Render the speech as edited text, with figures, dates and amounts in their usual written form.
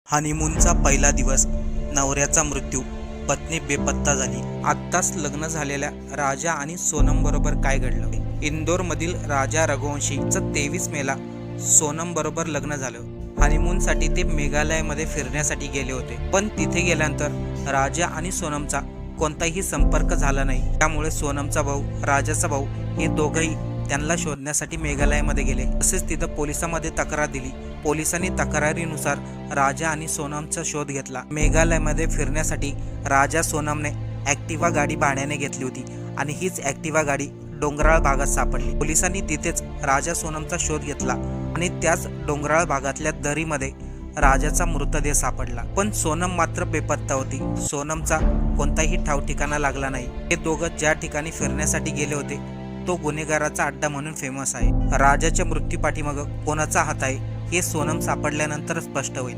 हनीमूनचा पहिला दिवस, नवऱ्याचा मृत्यू, पत्नी बेपत्ता झाली. आत्ताच लग्न झालेल्या राजा आणि सोनम बरोबर काय घडलं? इंदोरमधील राजा रघुवंशीचं 23 मेला सोनम बरोबर लग्न झालं. हनीमूनसाठी ते मेघालयमध्ये फिरण्यासाठी गेले होते, पण तिथे गेल्यानंतर राजा आणि सोनमचा कोणताही संपर्क झाला नाही. त्यामुळे सोनमचा भाऊ, राजाचा भाऊ हे दोघंही त्यांना शोधण्यासाठी मेघालयमध्ये गेले. तसेच तिथं पोलिसांमध्ये तक्रार दिली. पोलिसांनी तक्रारीनुसार राजा आणि सोनमचा शोध घेतला. मेघालयमध्ये फिरण्यासाठी राजा सोनमने ॲक्टिवा गाडी भाड्याने घेतली होती आणि हीच ॲक्टिवा गाडी डोंगराळ भागात सापडली. पोलिसांनी तिथेच राजा सोनमचा शोध घेतला आणि त्याच डोंगराळ भागातल्या दरीमध्ये राजाचा मृतदेह सापडला. पण सोनम मात्र बेपत्ता होती. सोनमचा कोणताही ठाव ठिकाणा लागला नाही. हे दोघं ज्या ठिकाणी फिरण्यासाठी गेले होते तो गुन्हेगाराचा अड्डा म्हणून फेमस आहे. राजाच्या मृत्यूपाठीमागं कोणाचा हात आहे हे सोनम सापडल्यानंतर स्पष्ट होईल.